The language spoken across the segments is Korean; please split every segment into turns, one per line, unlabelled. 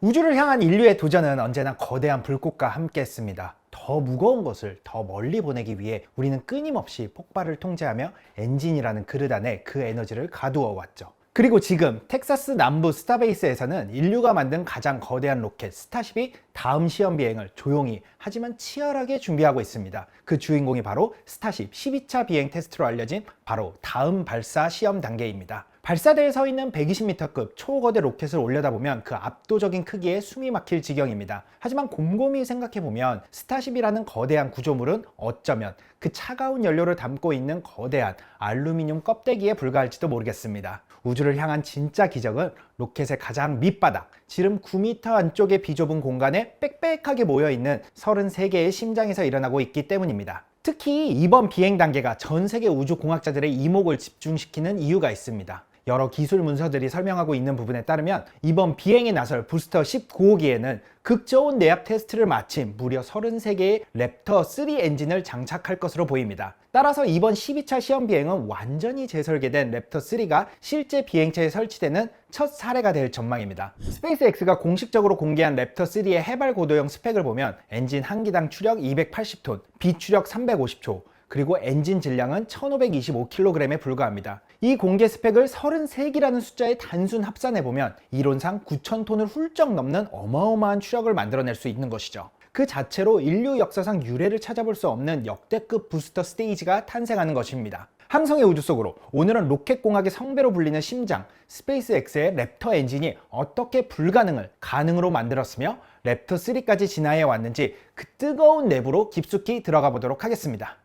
우주를 향한 인류의 도전은 언제나 거대한 불꽃과 함께 했습니다. 더 무거운 것을 더 멀리 보내기 위해 우리는 끊임없이 폭발을 통제하며 엔진이라는 그릇 안에 그 에너지를 가두어 왔죠. 그리고 지금 텍사스 남부 스타베이스에서는 인류가 만든 가장 거대한 로켓 스타쉽이 다음 시험 비행을 조용히 하지만 치열하게 준비하고 있습니다. 그 주인공이 바로 스타쉽 12차 비행 테스트로 알려진 바로 다음 발사 시험 단계입니다. 발사대에 서 있는 120m급 초거대 로켓을 올려다보면 그 압도적인 크기에 숨이 막힐 지경입니다. 하지만 곰곰이 생각해보면 스타쉽이라는 거대한 구조물은 어쩌면 그 차가운 연료를 담고 있는 거대한 알루미늄 껍데기에 불과할지도 모르겠습니다. 우주를 향한 진짜 기적은 로켓의 가장 밑바닥, 지름 9m 안쪽의 비좁은 공간에 빽빽하게 모여있는 33개의 심장에서 일어나고 있기 때문입니다. 특히 이번 비행 단계가 전 세계 우주공학자들의 이목을 집중시키는 이유가 있습니다. 여러 기술 문서들이 설명하고 있는 부분에 따르면 이번 비행에 나설 부스터 19호기에는 극저온 내압 테스트를 마친 무려 33개의 랩터 3 엔진을 장착할 것으로 보입니다. 따라서 이번 12차 시험 비행은 완전히 재설계된 랩터 3가 실제 비행체에 설치되는 첫 사례가 될 전망입니다. 스페이스X가 공식적으로 공개한 랩터 3의 해발 고도형 스펙을 보면 엔진 한 기당 추력 280톤, 비추력 350초, 그리고 엔진 질량은 1525kg에 불과합니다. 이 공개 스펙을 33기라는 숫자에 단순 합산해보면 이론상 9000톤을 훌쩍 넘는 어마어마한 추력을 만들어낼 수 있는 것이죠. 그 자체로 인류 역사상 유례를 찾아볼 수 없는 역대급 부스터 스테이지가 탄생하는 것입니다. 함성의 우주 속으로 오늘은 로켓공학의 성배로 불리는 심장 스페이스X의 랩터 엔진이 어떻게 불가능을 가능으로 만들었으며 랩터 3까지 진화해 왔는지 그 뜨거운 내부로 깊숙이 들어가 보도록 하겠습니다.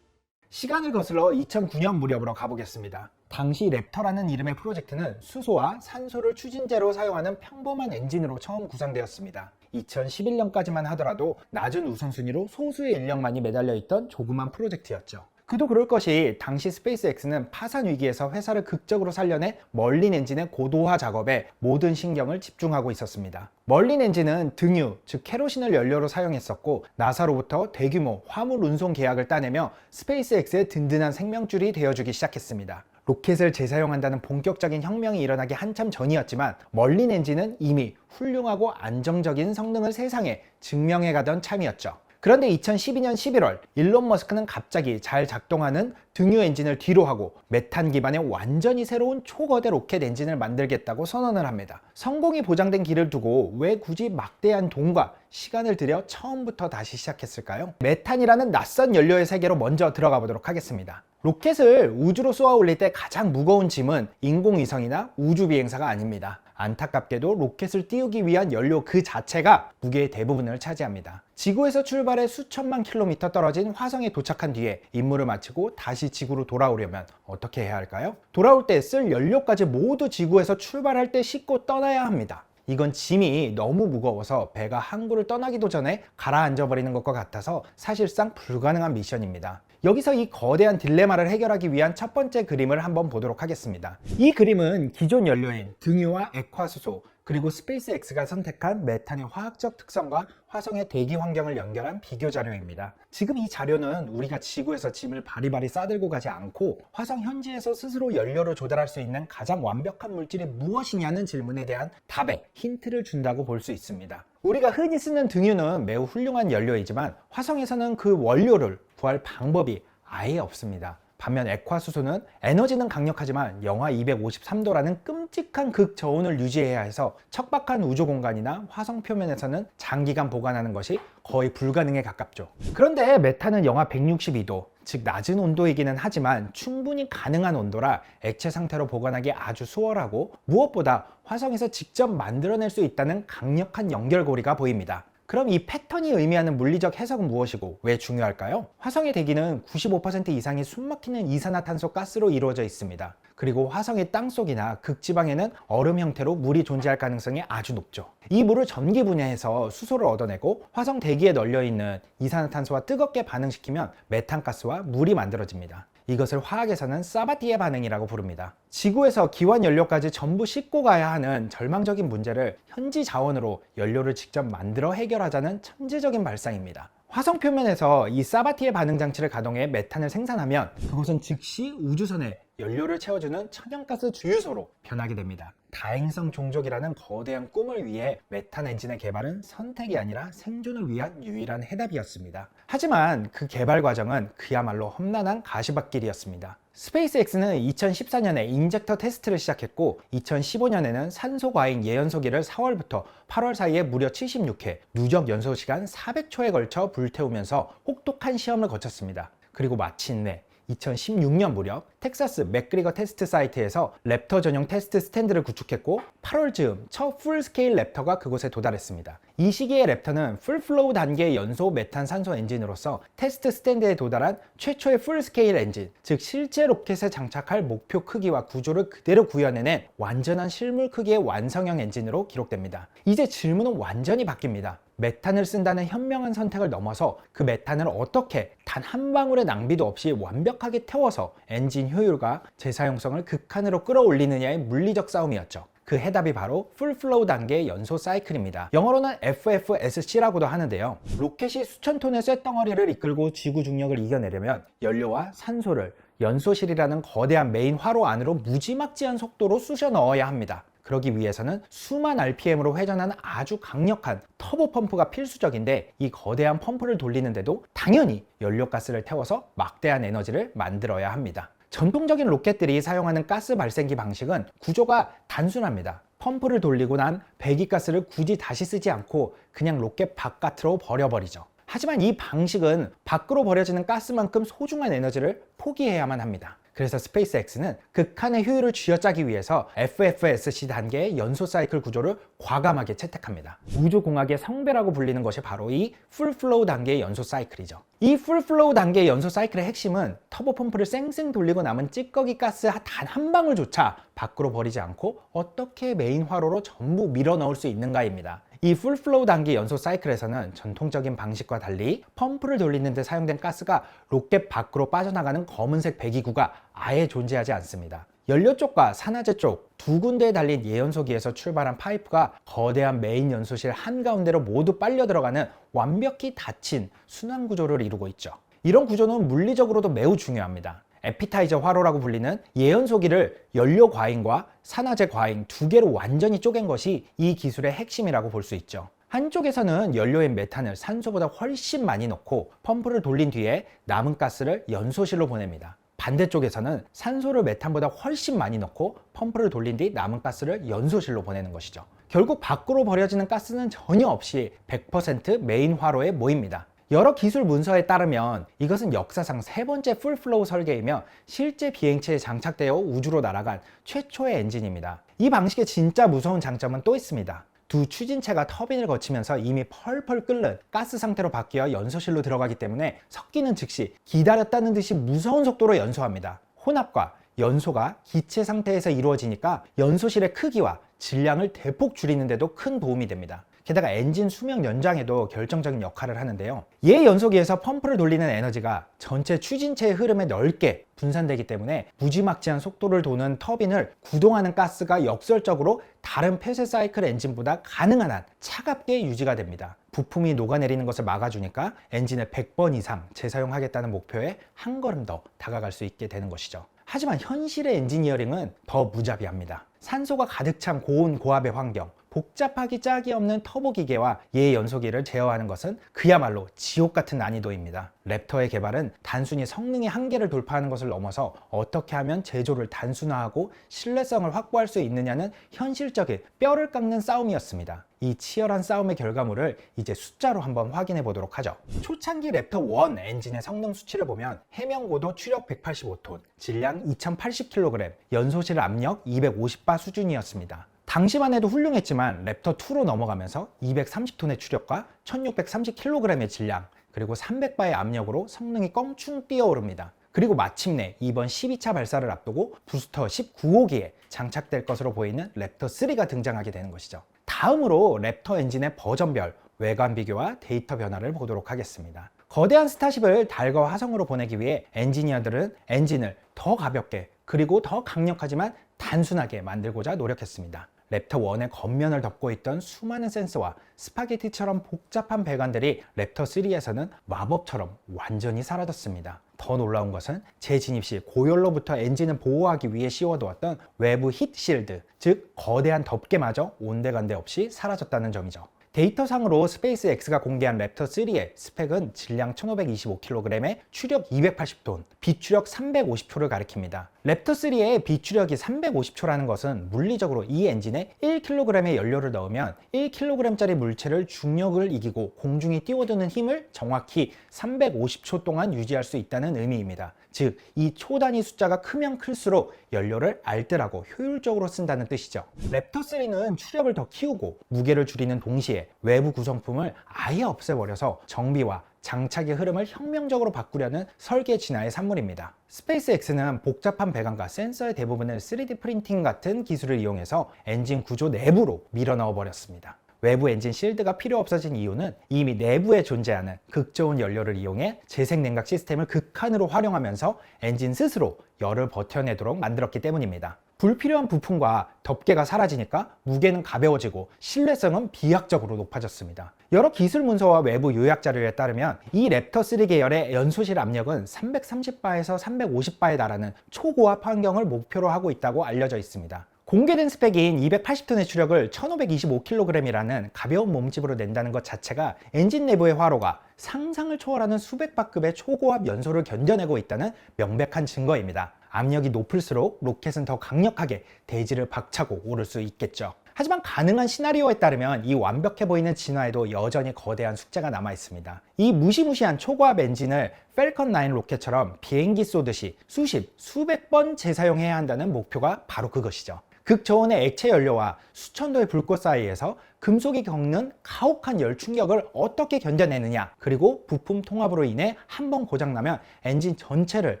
시간을 거슬러 2009년 무렵으로 가보겠습니다. 당시 랩터라는 이름의 프로젝트는 수소와 산소를 추진제로 사용하는 평범한 엔진으로 처음 구상되었습니다. 2011년까지만 하더라도 낮은 우선순위로 소수의 인력만이 매달려 있던 조그만 프로젝트였죠. 그도 그럴 것이 당시 스페이스X는 파산 위기에서 회사를 극적으로 살려내 멀린 엔진의 고도화 작업에 모든 신경을 집중하고 있었습니다. 멀린 엔진은 등유, 즉 케로신을 연료로 사용했었고 나사로부터 대규모 화물 운송 계약을 따내며 스페이스X의 든든한 생명줄이 되어주기 시작했습니다. 로켓을 재사용한다는 본격적인 혁명이 일어나기 한참 전이었지만 멀린 엔진은 이미 훌륭하고 안정적인 성능을 세상에 증명해가던 참이었죠. 그런데 2012년 11월 일론 머스크는 갑자기 잘 작동하는 등유 엔진을 뒤로 하고 메탄 기반의 완전히 새로운 초거대 로켓 엔진을 만들겠다고 선언을 합니다. 성공이 보장된 길을 두고 왜 굳이 막대한 돈과 시간을 들여 처음부터 다시 시작했을까요? 메탄이라는 낯선 연료의 세계로 먼저 들어가 보도록 하겠습니다. 로켓을 우주로 쏘아 올릴 때 가장 무거운 짐은 인공위성이나 우주비행사가 아닙니다. 안타깝게도 로켓을 띄우기 위한 연료 그 자체가 무게의 대부분을 차지합니다. 지구에서 출발해 수천만 킬로미터 떨어진 화성에 도착한 뒤에 임무를 마치고 다시 지구로 돌아오려면 어떻게 해야 할까요? 돌아올 때 쓸 연료까지 모두 지구에서 출발할 때 싣고 떠나야 합니다. 이건 짐이 너무 무거워서 배가 항구를 떠나기도 전에 가라앉아 버리는 것과 같아서 사실상 불가능한 미션입니다. 여기서 이 거대한 딜레마를 해결하기 위한 첫 번째 그림을 한번 보도록 하겠습니다. 이 그림은 기존 연료인 등유와 액화수소 그리고 스페이스X가 선택한 메탄의 화학적 특성과 화성의 대기 환경을 연결한 비교 자료입니다. 지금 이 자료는 우리가 지구에서 짐을 바리바리 싸들고 가지 않고 화성 현지에서 스스로 연료를 조달할 수 있는 가장 완벽한 물질이 무엇이냐는 질문에 대한 답에 힌트를 준다고 볼 수 있습니다. 우리가 흔히 쓰는 등유는 매우 훌륭한 연료이지만 화성에서는 그 원료를 구할 방법이 아예 없습니다. 반면 액화수소는 에너지는 강력하지만 영하 253도라는 끔찍한 극저온을 유지해야 해서 척박한 우주 공간이나 화성 표면에서는 장기간 보관하는 것이 거의 불가능에 가깝죠. 그런데 메탄은 영하 162도, 즉 낮은 온도이기는 하지만 충분히 가능한 온도라 액체 상태로 보관하기 아주 수월하고 무엇보다 화성에서 직접 만들어낼 수 있다는 강력한 연결고리가 보입니다. 그럼 이 패턴이 의미하는 물리적 해석은 무엇이고 왜 중요할까요? 화성의 대기는 95% 이상이 숨막히는 이산화탄소 가스로 이루어져 있습니다. 그리고 화성의 땅속이나 극지방에는 얼음 형태로 물이 존재할 가능성이 아주 높죠. 이 물을 전기 분해해서 수소를 얻어내고 화성 대기에 널려있는 이산화탄소와 뜨겁게 반응시키면 메탄가스와 물이 만들어집니다. 이것을 화학에서는 사바티에 반응이라고 부릅니다. 지구에서 기관 연료까지 전부 싣고 가야 하는 절망적인 문제를 현지 자원으로 연료를 직접 만들어 해결하자는 천재적인 발상입니다. 화성 표면에서 이 사바티의 반응 장치를 가동해 메탄을 생산하면 그것은 즉시 우주선에 연료를 채워주는 천연가스 주유소로 변하게 됩니다. 다행성 종족이라는 거대한 꿈을 위해 메탄 엔진의 개발은 선택이 아니라 생존을 위한 유일한 해답이었습니다. 하지만 그 개발 과정은 그야말로 험난한 가시밭길이었습니다. 스페이스X는 2014년에 인젝터 테스트를 시작했고 2015년에는 산소 과잉 예연소기를 4월부터 8월 사이에 무려 76회, 누적 연소 시간 400초에 걸쳐 불태우면서 혹독한 시험을 거쳤습니다. 그리고 마침내 2016년 무렵 텍사스 맥그리거 테스트 사이트에서 랩터 전용 테스트 스탠드를 구축했고 8월 즈음 첫 풀스케일 랩터가 그곳에 도달했습니다. 이 시기에 랩터는 풀플로우 단계의 연소 메탄 산소 엔진으로서 테스트 스탠드에 도달한 최초의 풀스케일 엔진, 즉 실제 로켓에 장착할 목표 크기와 구조를 그대로 구현해낸 완전한 실물 크기의 완성형 엔진으로 기록됩니다. 이제 질문은 완전히 바뀝니다. 메탄을 쓴다는 현명한 선택을 넘어서 그 메탄을 어떻게 단 한 방울의 낭비도 없이 완벽하게 태워서 엔진 효율과 재사용성을 극한으로 끌어올리느냐의 물리적 싸움이었죠. 그 해답이 바로 풀플로우 단계의 연소 사이클입니다. 영어로는 FFSC라고도 하는데요. 로켓이 수천 톤의 쇳덩어리를 이끌고 지구 중력을 이겨내려면 연료와 산소를 연소실이라는 거대한 메인 화로 안으로 무지막지한 속도로 쑤셔 넣어야 합니다. 그러기 위해서는 수만 RPM으로 회전하는 아주 강력한 터보 펌프가 필수적인데 이 거대한 펌프를 돌리는데도 당연히 연료가스를 태워서 막대한 에너지를 만들어야 합니다. 전통적인 로켓들이 사용하는 가스 발생기 방식은 구조가 단순합니다. 펌프를 돌리고 난 배기가스를 굳이 다시 쓰지 않고 그냥 로켓 바깥으로 버려버리죠. 하지만 이 방식은 밖으로 버려지는 가스만큼 소중한 에너지를 포기해야만 합니다. 그래서 스페이스X는 극한의 효율을 쥐어짜기 위해서 FFSC 단계의 연소 사이클 구조를 과감하게 채택합니다. 우주공학의 성배라고 불리는 것이 바로 이 풀플로우 단계의 연소 사이클이죠. 이 풀플로우 단계의 연소 사이클의 핵심은 터보 펌프를 쌩쌩 돌리고 남은 찌꺼기 가스 단 한 방울조차 밖으로 버리지 않고 어떻게 메인 화로로 전부 밀어 넣을 수 있는가입니다. 이 풀플로우 단계 연소 사이클에서는 전통적인 방식과 달리 펌프를 돌리는 데 사용된 가스가 로켓 밖으로 빠져나가는 검은색 배기구가 아예 존재하지 않습니다. 연료 쪽과 산화제 쪽 두 군데에 달린 예연소기에서 출발한 파이프가 거대한 메인 연소실 한가운데로 모두 빨려 들어가는 완벽히 닫힌 순환 구조를 이루고 있죠. 이런 구조는 물리적으로도 매우 중요합니다. 에피타이저 화로라고 불리는 예연소기를 연료 과잉과 산화제 과잉 두 개로 완전히 쪼갠 것이 이 기술의 핵심이라고 볼 수 있죠. 한쪽에서는 연료인 메탄을 산소보다 훨씬 많이 넣고 펌프를 돌린 뒤에 남은 가스를 연소실로 보냅니다. 반대쪽에서는 산소를 메탄보다 훨씬 많이 넣고 펌프를 돌린 뒤 남은 가스를 연소실로 보내는 것이죠. 결국 밖으로 버려지는 가스는 전혀 없이 100% 메인 화로에 모입니다. 여러 기술 문서에 따르면 이것은 역사상 세 번째 풀플로우 설계이며 실제 비행체에 장착되어 우주로 날아간 최초의 엔진입니다. 이 방식의 진짜 무서운 장점은 또 있습니다. 두 추진체가 터빈을 거치면서 이미 펄펄 끓는 가스 상태로 바뀌어 연소실로 들어가기 때문에 섞이는 즉시 기다렸다는 듯이 무서운 속도로 연소합니다. 혼합과 연소가 기체 상태에서 이루어지니까 연소실의 크기와 질량을 대폭 줄이는데도 큰 도움이 됩니다. 게다가 엔진 수명 연장에도 결정적인 역할을 하는데요. 예연소기에서 펌프를 돌리는 에너지가 전체 추진체의 흐름에 넓게 분산되기 때문에 무지막지한 속도를 도는 터빈을 구동하는 가스가 역설적으로 다른 폐쇄 사이클 엔진보다 가능한 한 차갑게 유지가 됩니다. 부품이 녹아내리는 것을 막아주니까 엔진을 100번 이상 재사용하겠다는 목표에 한 걸음 더 다가갈 수 있게 되는 것이죠. 하지만 현실의 엔지니어링은 더 무자비합니다. 산소가 가득 찬 고온 고압의 환경, 복잡하기 짝이 없는 터보 기계와 예연소기를 제어하는 것은 그야말로 지옥 같은 난이도입니다. 랩터의 개발은 단순히 성능의 한계를 돌파하는 것을 넘어서 어떻게 하면 제조를 단순화하고 신뢰성을 확보할 수 있느냐는 현실적인 뼈를 깎는 싸움이었습니다. 이 치열한 싸움의 결과물을 이제 숫자로 한번 확인해 보도록 하죠. 초창기 랩터 1 엔진의 성능 수치를 보면 해명고도 추력 185톤, 질량 2080kg, 연소실 압력 250바 수준이었습니다. 당시만 해도 훌륭했지만 랩터2로 넘어가면서 230톤의 추력과 1630kg의 질량, 그리고 300바의 압력으로 성능이 껑충 뛰어오릅니다. 그리고 마침내 이번 12차 발사를 앞두고 부스터 19호기에 장착될 것으로 보이는 랩터3가 등장하게 되는 것이죠. 다음으로 랩터 엔진의 버전별 외관 비교와 데이터 변화를 보도록 하겠습니다. 거대한 스타쉽을 달과 화성으로 보내기 위해 엔지니어들은 엔진을 더 가볍게 그리고 더 강력하지만 단순하게 만들고자 노력했습니다. 랩터1의 겉면을 덮고 있던 수많은 센서와 스파게티처럼 복잡한 배관들이 랩터3에서는 마법처럼 완전히 사라졌습니다. 더 놀라운 것은 재진입 시 고열로부터 엔진을 보호하기 위해 씌워두었던 외부 히트 실드, 즉 거대한 덮개마저 온데간데 없이 사라졌다는 점이죠. 데이터상으로 스페이스X가 공개한 랩터 3의 스펙은 질량 1525kg에 추력 280톤, 비추력 350초를 가리킵니다. 랩터 3의 비추력이 350초라는 것은 물리적으로 이 엔진에 1kg의 연료를 넣으면 1kg짜리 물체를 중력을 이기고 공중에 띄워두는 힘을 정확히 350초 동안 유지할 수 있다는 의미입니다. 즉, 이 초단위 숫자가 크면 클수록 연료를 알뜰하고 효율적으로 쓴다는 뜻이죠. 랩터 3는 추력을 더 키우고 무게를 줄이는 동시에 외부 구성품을 아예 없애버려서 정비와 장착의 흐름을 혁명적으로 바꾸려는 설계 진화의 산물입니다. 스페이스X는 복잡한 배관과 센서의 대부분을 3D 프린팅 같은 기술을 이용해서 엔진 구조 내부로 밀어넣어 버렸습니다. 외부 엔진 실드가 필요 없어진 이유는 이미 내부에 존재하는 극저온 연료를 이용해 재생냉각 시스템을 극한으로 활용하면서 엔진 스스로 열을 버텨내도록 만들었기 때문입니다. 불필요한 부품과 덮개가 사라지니까 무게는 가벼워지고 신뢰성은 비약적으로 높아졌습니다. 여러 기술 문서와 외부 요약 자료에 따르면 이 랩터 3 계열의 연소실 압력은 330바에서 350바에 달하는 초고압 환경을 목표로 하고 있다고 알려져 있습니다. 공개된 스펙인 280톤의 추력을 1525kg이라는 가벼운 몸집으로 낸다는 것 자체가 엔진 내부의 화로가 상상을 초월하는 수백바급의 초고압 연소를 견뎌내고 있다는 명백한 증거입니다. 압력이 높을수록 로켓은 더 강력하게 대지를 박차고 오를 수 있겠죠. 하지만 가능한 시나리오에 따르면 이 완벽해 보이는 진화에도 여전히 거대한 숙제가 남아 있습니다. 이 무시무시한 초고압 엔진을 펠컨 9 로켓처럼 비행기 쏘듯이 수십, 수백 번 재사용해야 한다는 목표가 바로 그것이죠. 극저온의 액체 연료와 수천도의 불꽃 사이에서 금속이 겪는 가혹한 열 충격을 어떻게 견뎌내느냐, 그리고 부품 통합으로 인해 한 번 고장나면 엔진 전체를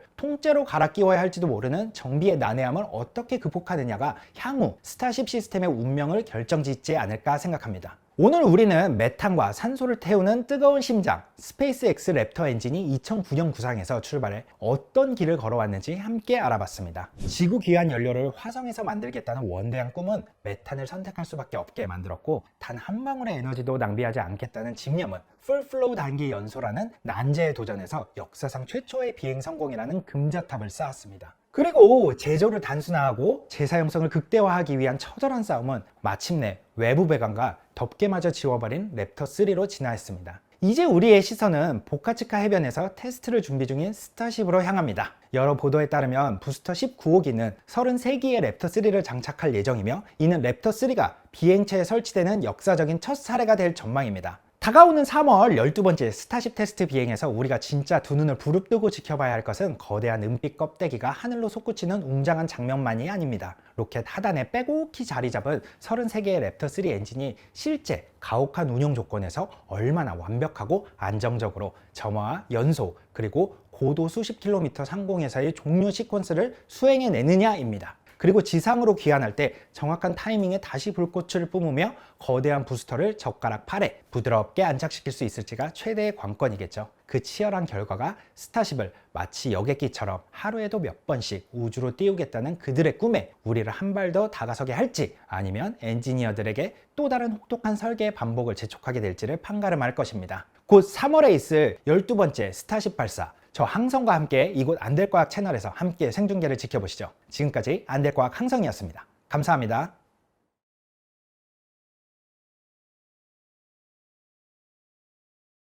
통째로 갈아 끼워야 할지도 모르는 정비의 난해함을 어떻게 극복하느냐가 향후 스타쉽 시스템의 운명을 결정짓지 않을까 생각합니다. 오늘 우리는 메탄과 산소를 태우는 뜨거운 심장 스페이스X 랩터 엔진이 2009년 구상에서 출발해 어떤 길을 걸어왔는지 함께 알아봤습니다. 지구 귀한 연료를 화성에서 만들겠다는 원대한 꿈은 메탄을 선택할 수밖에 없게 만들었고, 단 한 방울의 에너지도 낭비하지 않겠다는 집념은 풀플로우 단기 연소라는 난제에 도전해서 역사상 최초의 비행 성공이라는 금자탑을 쌓았습니다. 그리고 제조를 단순화하고 재사용성을 극대화하기 위한 처절한 싸움은 마침내 외부 배관과 덮개마저 지워버린 랩터 3로 진화했습니다. 이제 우리의 시선은 보카치카 해변에서 테스트를 준비 중인 스타쉽으로 향합니다. 여러 보도에 따르면 부스터 19호기는 33기의 랩터 3를 장착할 예정이며, 이는 랩터 3가 비행체에 설치되는 역사적인 첫 사례가 될 전망입니다. 다가오는 3월 12번째 스타쉽 테스트 비행에서 우리가 진짜 두 눈을 부릅뜨고 지켜봐야 할 것은 거대한 은빛 껍데기가 하늘로 솟구치는 웅장한 장면만이 아닙니다. 로켓 하단에 빼곡히 자리 잡은 33개의 랩터 3 엔진이 실제 가혹한 운용 조건에서 얼마나 완벽하고 안정적으로 점화와 연소, 그리고 고도 수십 킬로미터 상공에서의 종료 시퀀스를 수행해내느냐입니다. 그리고 지상으로 귀환할 때 정확한 타이밍에 다시 불꽃을 뿜으며 거대한 부스터를 젓가락 팔에 부드럽게 안착시킬 수 있을지가 최대의 관건이겠죠. 그 치열한 결과가 스타쉽을 마치 여객기처럼 하루에도 몇 번씩 우주로 띄우겠다는 그들의 꿈에 우리를 한 발 더 다가서게 할지, 아니면 엔지니어들에게 또 다른 혹독한 설계의 반복을 재촉하게 될지를 판가름할 것입니다. 곧 3월에 있을 12번째 스타쉽 발사, 저 항성과 함께 이곳 안될과학 채널에서 함께 생중계를 지켜보시죠. 지금까지 안될과학 항성이었습니다. 감사합니다.